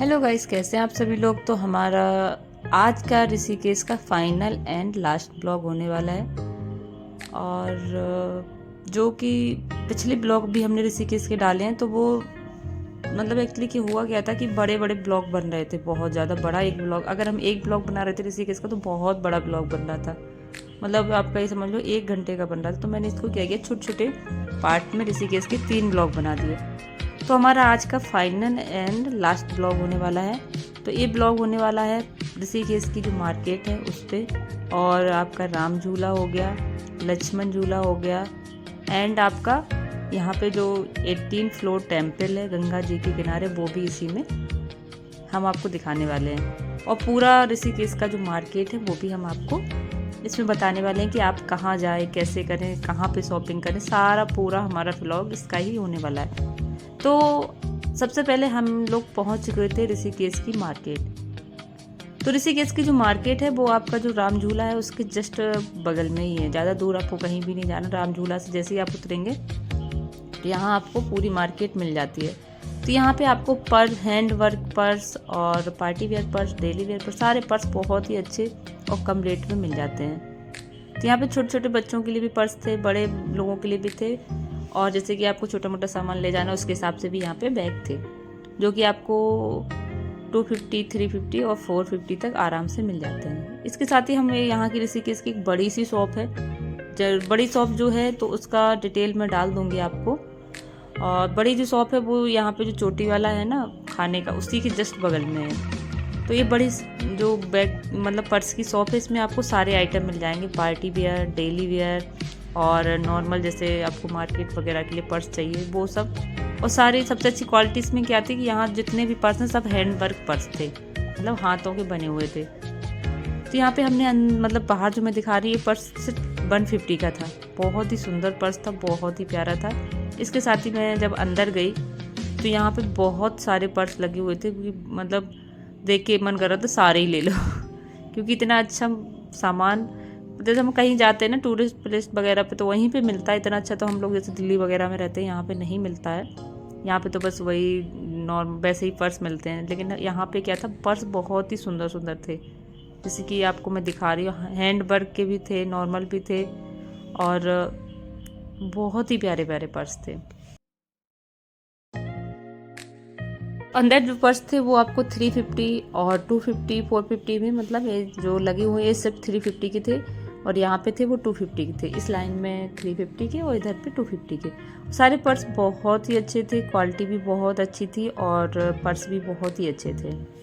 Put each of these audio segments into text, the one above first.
Hello guys, कैसे हैं आप सभी लोग। तो हमारा आज का ऋषिकेश का फाइनल एंड लास्ट ब्लॉग होने वाला है। और जो कि पिछले ब्लॉग भी हमने ऋषिकेश के डाले हैं, तो वो मतलब एक्चुअली कि हुआ क्या था कि बड़े बड़े ब्लॉग बन रहे थे। बहुत ज़्यादा बड़ा एक ब्लॉग, अगर हम एक ब्लॉग बना रहे थे ऋषिकेश का तो बहुत बड़ा ब्लॉग बन रहा था। मतलब आपका ये समझ लो 1 घंटे का बन रहा था। तो मैंने इसको क्या किया, छोटे छोटे पार्ट में ऋषिकेश के 3 ब्लॉग बना दिए। तो हमारा आज का फाइनल एंड लास्ट ब्लॉग होने वाला है। तो ये ब्लॉग होने वाला है ऋषिकेश की जो मार्केट है उस पर, और आपका राम झूला हो गया, लक्ष्मण झूला हो गया, एंड आपका यहाँ पे जो 18 फ्लोर टेम्पल है गंगा जी के किनारे, वो भी इसी में हम आपको दिखाने वाले हैं। और पूरा ऋषिकेश का जो मार्केट है वो भी हम आपको इसमें बताने वाले हैं कि आप कहाँ जाएं, कैसे करें, कहाँ पे शॉपिंग करें। सारा पूरा हमारा व्लॉग इसका ही होने वाला है। तो सबसे पहले हम लोग पहुंच गए थे ऋषिकेश की मार्केट। तो ऋषिकेश की जो मार्केट है वो आपका जो राम झूला है उसके जस्ट बगल में ही है। ज़्यादा दूर आपको कहीं भी नहीं जाना। राम झूला से जैसे ही आप उतरेंगे तो यहाँ आपको पूरी मार्केट मिल जाती है। तो यहाँ पे आपको हैंड वर्क पर्स और party wear purse, daily wear purse, सारे पर्स बहुत ही अच्छे और कम रेट में मिल जाते हैं। तो यहाँ पे छोटे छोटे बच्चों के लिए भी पर्स थे, बड़े लोगों के लिए भी थे, और जैसे कि आपको छोटा मोटा सामान ले जाना उसके हिसाब से भी यहाँ पे बैग थे, जो कि आपको 250, 350 और 450 तक आराम से मिल जाते हैं। इसके साथ ही हमें यहाँ की ऋषिकेश की एक बड़ी सी शॉप है। बड़ी शॉप जो है तो उसका डिटेल मैं डाल दूंगी आपको। और बड़ी जो शॉप है वो यहाँ पे जो चोटी वाला है ना खाने का, उसी के जस्ट बगल में है। तो ये बड़ी जो बैग मतलब पर्स की शॉप है, इसमें आपको सारे आइटम मिल जाएंगे, पार्टी वेयर, डेली वेयर और नॉर्मल जैसे आपको मार्केट वगैरह के लिए पर्स चाहिए वो सब। और सारी सबसे अच्छी क्वालिटी इसमें क्या थी कि यहाँ जितने भी पर्स हैं सब हैंड वर्क पर्स थे, मतलब हाथों के बने हुए थे। तो यहाँ पे हमने मतलब बाहर जो मैं दिखा रही है पर्स सिर्फ 150 का था। बहुत ही सुंदर पर्स था, बहुत ही प्यारा था। इसके साथ ही मैं जब अंदर गई तो यहाँ पे बहुत सारे पर्स लगे हुए थे, क्योंकि मतलब देख के मन कर रहा था सारे ही ले लो क्योंकि इतना अच्छा सामान, जैसे हम कहीं जाते हैं ना टूरिस्ट प्लेस वगैरह पे तो वहीं पे मिलता है इतना अच्छा। तो हम लोग जैसे दिल्ली वगैरह में रहते हैं, यहाँ पे नहीं मिलता है। यहाँ पे तो बस वही नॉर्मल वैसे ही पर्स मिलते हैं, लेकिन यहाँ पे क्या था, पर्स बहुत ही सुंदर सुंदर थे। जैसे कि आपको मैं दिखा रही हूँ, हैंड वर्क के भी थे, नॉर्मल भी थे, और बहुत ही प्यारे प्यारे पर्स थे। अंदर जो पर्स थे वो आपको 350 और 250, 450 में, मतलब ये जो लगे हुए ये सिर्फ 350 के थे, और यहाँ पे थे वो 250 के थे। इस लाइन में 350 के और इधर पे 250 के। सारे पर्स बहुत ही अच्छे थे, क्वालिटी भी बहुत अच्छी थी, और पर्स भी बहुत ही अच्छे थे।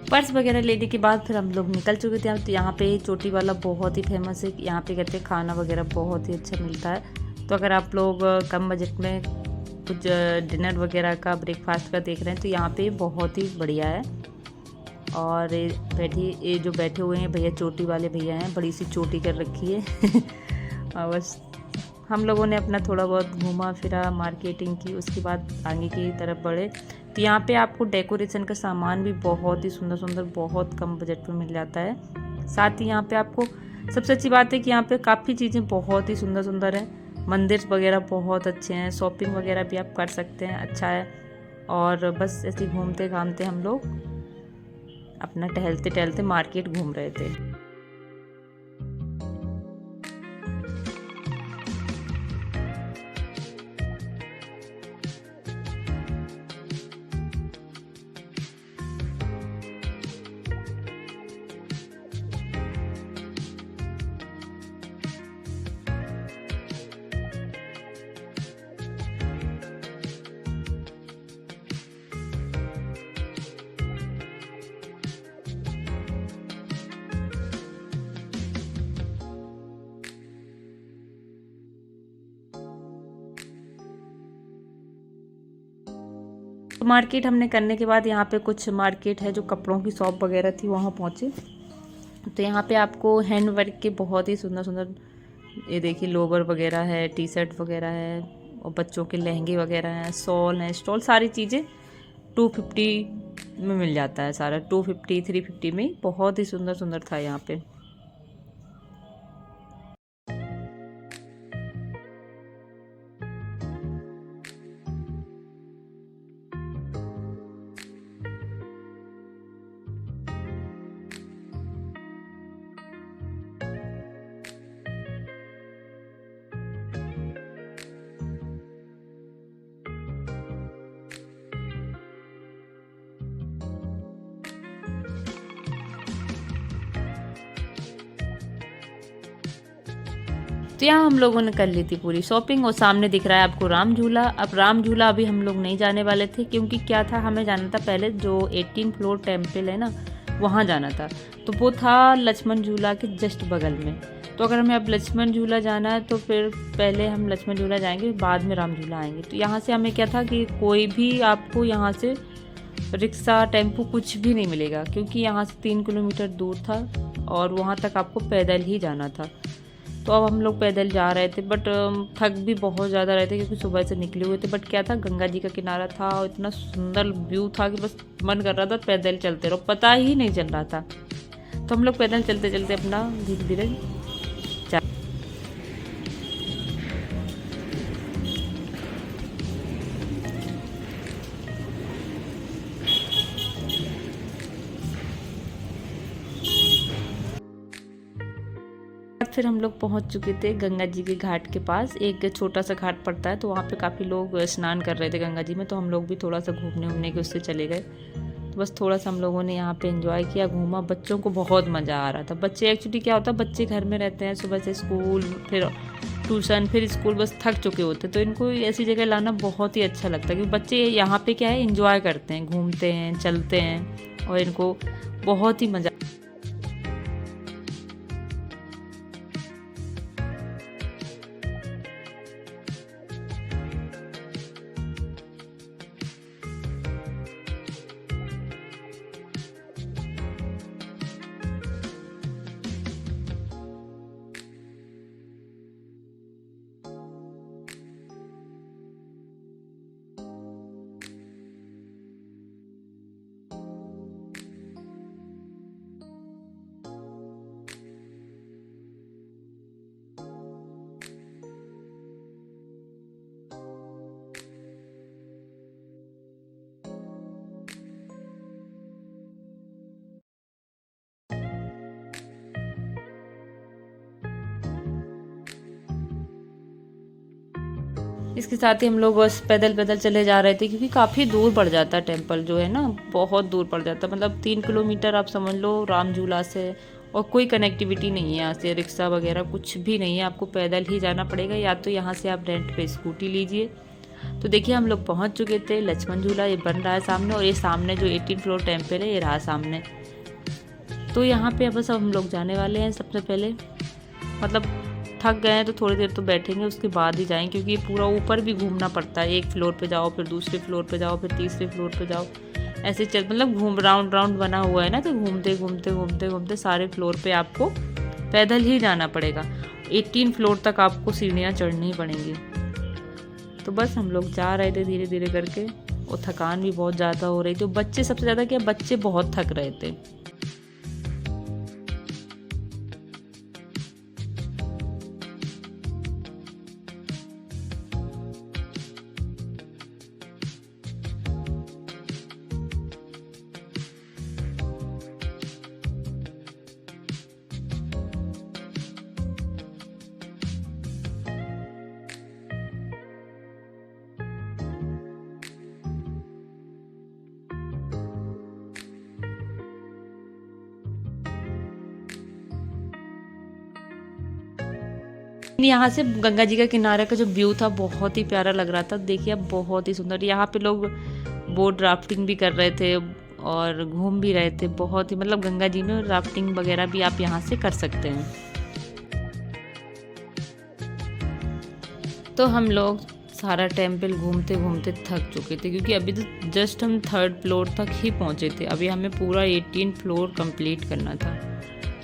पर्स वगैरह लेने के बाद फिर हम लोग निकल चुके थे। तो यहाँ पे चोटी वाला बहुत ही फेमस है। यहाँ पे कहते हैं खाना वगैरह बहुत ही अच्छा मिलता है। तो अगर आप लोग कम बजट में कुछ डिनर वगैरह का, ब्रेकफास्ट का देख रहे हैं तो यहाँ पे बहुत ही बढ़िया है। और ये जो बैठे हुए हैं भैया, चोटी वाले भैया हैं, बड़ी सी चोटी कर रखी है और बस हम लोगों ने अपना थोड़ा बहुत घूमा फिरा, मार्केटिंग की, उसके बाद आगे की तरफ बढ़े। तो यहाँ पे आपको डेकोरेशन का सामान भी बहुत ही सुंदर सुंदर, बहुत कम बजट में मिल जाता है। साथ ही यहाँ पे आपको सबसे अच्छी बात है कि यहाँ पे काफ़ी चीज़ें बहुत ही सुंदर सुंदर हैं। मंदिर वगैरह बहुत अच्छे हैं, शॉपिंग वगैरह भी आप कर सकते हैं, अच्छा है। और बस ऐसे घूमते घामते हम लोग अपना टहलते टहलते मार्केट घूम रहे थे। तो मार्केट हमने करने के बाद यहाँ पे कुछ मार्केट है जो कपड़ों की शॉप वगैरह थी, वहाँ पहुँचे। तो यहाँ पे आपको हैंड वर्क के बहुत ही सुंदर सुंदर, ये देखिए लोवर वगैरह है, टी शर्ट वगैरह है, और बच्चों के लहंगे वगैरह हैं, शॉल हैं, स्टॉल, सारी चीज़ें 250 में मिल जाता है सारा। 250 350 में बहुत ही सुंदर सुंदर था यहाँ पे। तो यहाँ हम लोगों ने कर ली थी पूरी शॉपिंग, और सामने दिख रहा है आपको राम झूला। अब राम झूला अभी हम लोग नहीं जाने वाले थे, क्योंकि क्या था, हमें जाना था पहले जो 18 फ्लोर टेम्पल है ना, वहाँ जाना था। तो वो था लक्ष्मण झूला के जस्ट बगल में। तो अगर हमें अब लक्ष्मण झूला जाना है तो फिर पहले हम लक्ष्मण झूला जाएंगे, बाद में राम झूला आएंगे। तो यहाँ से हमें क्या था कि कोई भी आपको यहाँ से रिक्शा टेम्पो कुछ भी नहीं मिलेगा, क्योंकि यहाँ से 3 किलोमीटर दूर था और वहाँ तक आपको पैदल ही जाना था। तो अब हम लोग पैदल जा रहे थे, बट थक भी बहुत ज़्यादा रहे थे क्योंकि सुबह से निकले हुए थे। बट क्या था, गंगा जी का किनारा था और इतना सुंदर व्यू था कि बस मन कर रहा था पैदल चलते रहो, पता ही नहीं चल रहा था। तो हम लोग पैदल चलते चलते अपना धीरे धीरे फिर हम लोग पहुंच चुके थे गंगा जी के घाट के पास। एक छोटा सा घाट पड़ता है, तो वहाँ पे काफ़ी लोग स्नान कर रहे थे गंगा जी में। तो हम लोग भी थोड़ा सा घूमने उमने के उससे चले गए। तो बस थोड़ा सा हम लोगों ने यहाँ पे एंजॉय किया, घूमा। बच्चों को बहुत मज़ा आ रहा था। बच्चे एक्चुअली क्या होता है, बच्चे घर में रहते हैं, सुबह से स्कूल, फिर ट्यूशन, फिर स्कूल, बस थक चुके होते। तो इनको ऐसी जगह लाना बहुत ही अच्छा लगता है, क्योंकि बच्चे यहाँ पे क्या है, इंजॉय करते हैं, घूमते हैं, चलते हैं, और इनको बहुत ही मज़ा। इसके साथ ही हम लोग बस पैदल पैदल चले जा रहे थे, क्योंकि काफ़ी दूर पड़ जाता है टेम्पल जो है ना, बहुत दूर पड़ जाता है। मतलब 3 किलोमीटर आप समझ लो राम झूला से, और कोई कनेक्टिविटी नहीं है यहाँ से, रिक्शा वगैरह कुछ भी नहीं है, आपको पैदल ही जाना पड़ेगा, या तो यहाँ से आप रेंट पे स्कूटी लीजिए। तो देखिए हम लोग पहुँच चुके थे लक्ष्मण झूला, ये बन रहा है सामने, और ये सामने जो 18 फ्लोर टेम्पल है ये रहा सामने। तो यहाँ पे बस अब हम लोग जाने वाले हैं। सबसे पहले मतलब थक गए हैं तो थोड़ी देर तो बैठेंगे, उसके बाद ही जाएं, क्योंकि पूरा ऊपर भी घूमना पड़ता है। एक फ्लोर पे जाओ, फिर दूसरे फ्लोर पे जाओ, फिर तीसरे फ्लोर पे जाओ, ऐसे चल, मतलब घूम राउंड राउंड बना हुआ है ना, तो घूमते घूमते घूमते घूमते सारे फ्लोर पे आपको पैदल ही जाना पड़ेगा। 18 फ्लोर तक आपको सीढ़ियाँ चढ़नी पड़ेंगी। तो बस हम लोग जा रहे थे धीरे धीरे करके, और थकान भी बहुत ज़्यादा हो रही थी। बच्चे सबसे ज़्यादा क्या, बच्चे बहुत थक रहे थे। यहाँ से गंगा जी का किनारे का जो व्यू था बहुत ही प्यारा लग रहा था। देखिए अब बहुत ही सुंदर, यहाँ पे लोग बोट राफ्टिंग भी कर रहे थे और घूम भी रहे थे। बहुत ही मतलब गंगा जी में राफ्टिंग वगैरह भी आप यहाँ से कर सकते हैं। तो हम लोग सारा टेम्पल घूमते घूमते थक चुके थे, क्योंकि अभी तो जस्ट हम 3rd फ्लोर तक ही पहुँचे थे। अभी हमें पूरा 18 फ्लोर कंप्लीट करना था,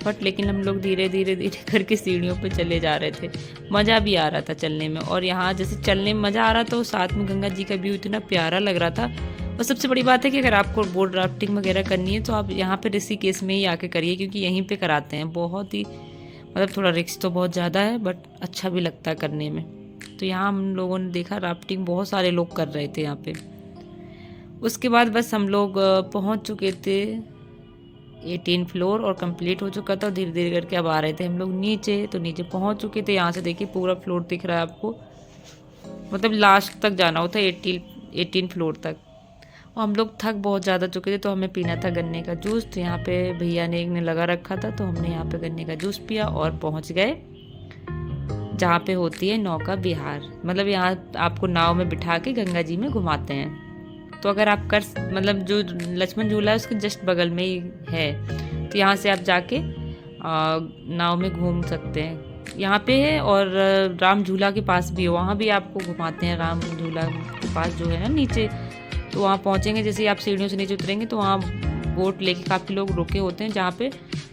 बट लेकिन हम लोग धीरे धीरे धीरे करके सीढ़ियों पे चले जा रहे थे। मज़ा भी आ रहा था चलने में, और यहाँ जैसे चलने में मज़ा आ रहा था, साथ में गंगा जी का व्यू इतना प्यारा लग रहा था। और सबसे बड़ी बात है कि अगर आपको बोट राफ्टिंग वगैरह करनी है तो आप यहाँ पे ऋषिकेश में ही आके करिए, क्योंकि यहीं पे कराते हैं। बहुत ही मतलब थोड़ा रिस्क तो बहुत ज़्यादा है, बट अच्छा भी लगता है करने में। तो यहाँ हम लोगों ने देखा राफ्टिंग बहुत सारे लोग कर रहे थे यहाँ पे। उसके बाद बस हम लोग पहुँच चुके थे 18 फ्लोर और कंप्लीट हो चुका था। धीरे धीरे करके अब आ रहे थे हम लोग नीचे, तो नीचे पहुँच चुके थे। यहाँ से देखिए पूरा फ्लोर दिख रहा है आपको, मतलब लास्ट तक जाना होता है 18 फ्लोर तक। और हम लोग थक बहुत ज़्यादा चुके थे, तो हमें पीना था गन्ने का जूस। तो यहाँ पे भैया ने एक ने लगा रखा था, तो हमने यहाँ पे गन्ने का जूस पिया और पहुँच गए जहाँ पे होती है नौका विहार। मतलब यहाँ आपको नाव में बिठा के गंगा जी में घुमाते हैं। तो अगर आप मतलब जो लक्ष्मण झूला है उसके जस्ट बगल में ही है, तो यहाँ से आप जाके नाव में घूम सकते हैं। यहाँ पे है, और राम झूला के पास भी है, वहाँ भी आपको घुमाते हैं। राम झूला के पास जो है ना नीचे, तो वहाँ पहुँचेंगे जैसे ही आप सीढ़ियों से नीचे उतरेंगे, तो वहाँ बोट लेके काफ़ी लोग रुके होते हैं, जहाँ पे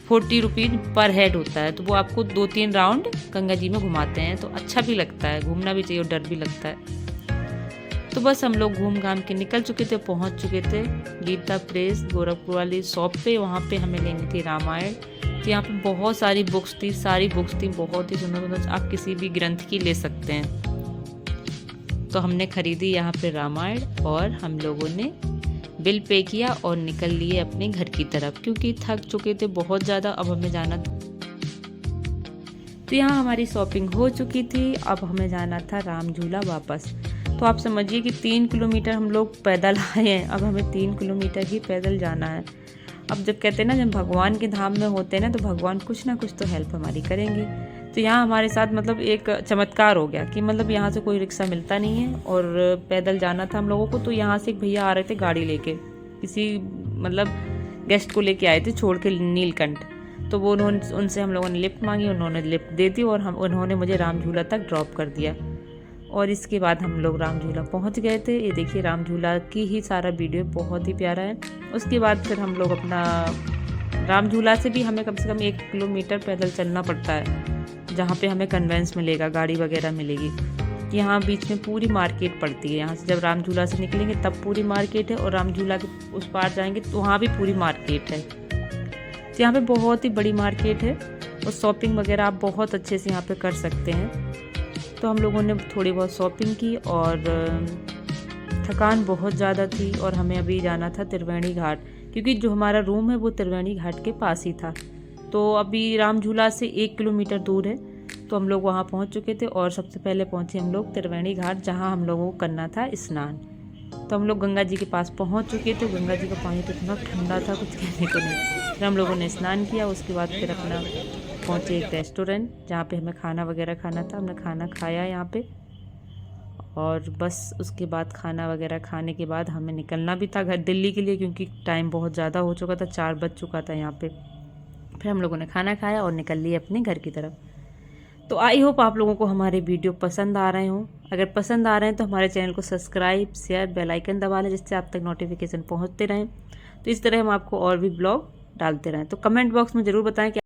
40 रुपीज़ पर हेड होता है। तो वो आपको 2-3 राउंड गंगा जी में घुमाते हैं, तो अच्छा भी लगता है, घूमना भी चाहिए और डर भी लगता है। तो बस हम लोग घूम घाम के निकल चुके थे, पहुंच चुके थे गीता प्रेस गोरखपुर वाली शॉप पे। वहाँ पे हमें लेनी थी रामायण। तो यहाँ पे बहुत सारी बुक्स थी, बहुत ही सुंदर सुंदर, आप किसी भी ग्रंथ की ले सकते हैं। तो हमने खरीदी यहाँ पे रामायण, और हम लोगों ने बिल पे किया और निकल लिए अपने घर की तरफ, क्योंकि थक चुके थे बहुत ज़्यादा। अब हमें जाना था, तो यहाँ हमारी शॉपिंग हो चुकी थी। अब हमें जाना था राम झूला वापस। तो आप समझिए कि 3 किलोमीटर हम लोग पैदल आए हैं, अब हमें 3 किलोमीटर ही पैदल जाना है। अब जब कहते हैं ना, जब भगवान के धाम में होते हैं ना, तो भगवान कुछ ना कुछ तो हेल्प हमारी करेंगे। तो यहाँ हमारे साथ मतलब एक चमत्कार हो गया कि मतलब यहाँ से कोई रिक्शा मिलता नहीं है, और पैदल जाना था हम लोगों को। तो यहाँ से एक भैया आ रहे थे गाड़ी लेके, किसी मतलब गेस्ट को लेके आए थे छोड़ के नीलकंठ। तो वो उनसे हम लोगों ने लिफ्ट मांगी, उन्होंने लिफ्ट दे दी, और उन्होंने मुझे राम झूला तक ड्रॉप कर दिया। और इसके बाद हम लोग राम झूला पहुँच गए थे। ये देखिए राम झूला की ही सारा वीडियो बहुत ही प्यारा है। उसके बाद फिर हम लोग अपना राम झूला से भी हमें कम से कम 1 किलोमीटर पैदल चलना पड़ता है, जहाँ पे हमें कन्वेंस मिलेगा, गाड़ी वगैरह मिलेगी। यहाँ बीच में पूरी मार्केट पड़ती है। यहाँ से जब राम झूला से निकलेंगे तब पूरी मार्केट है, और राम झूला के उस पार जाएंगे तो वहाँ भी पूरी मार्केट है। तो यहाँ पे बहुत ही बड़ी मार्केट है, और शॉपिंग वगैरह आप बहुत अच्छे से यहाँ पे कर सकते हैं। तो हम लोगों ने थोड़ी बहुत शॉपिंग की, और थकान बहुत ज़्यादा थी, और हमें अभी जाना था त्रिवेणी घाट, क्योंकि जो हमारा रूम है वो त्रिवेणी घाट के पास ही था। तो अभी राम झूला से 1 किलोमीटर दूर है, तो हम लोग वहाँ पहुँच चुके थे। और सबसे पहले पहुँचे हम लोग त्रिवेणी घाट, जहाँ हम लोगों को करना था स्नान। तो हम लोग गंगा जी के पास पहुँच चुके थे। गंगा जी का पानी तो इतना ठंडा था, कुछ कहने को नहीं। फिर हम लोगों ने स्नान किया, उसके बाद फिर अपना पहुँचे एक रेस्टोरेंट, जहाँ पे हमें खाना वगैरह खाना था। हमने खाना खाया यहाँ पे, और बस उसके बाद खाना वगैरह खाने के बाद हमें निकलना भी था घर दिल्ली के लिए, क्योंकि टाइम बहुत ज़्यादा हो चुका था, 4 बज चुका था यहाँ पे। फिर हम लोगों ने खाना खाया और निकल लिए अपने घर की तरफ। तो आई होप आप लोगों को हमारे वीडियो पसंद आ रहे हों। अगर पसंद आ रहे हैं तो हमारे चैनल को सब्सक्राइब, शेयर, बेल आइकन दबा लें, जिससे आप तक नोटिफिकेशन पहुँचते रहें। तो इस तरह हम आपको और भी ब्लॉग डालते रहें। तो कमेंट बॉक्स में ज़रूर बताएं कि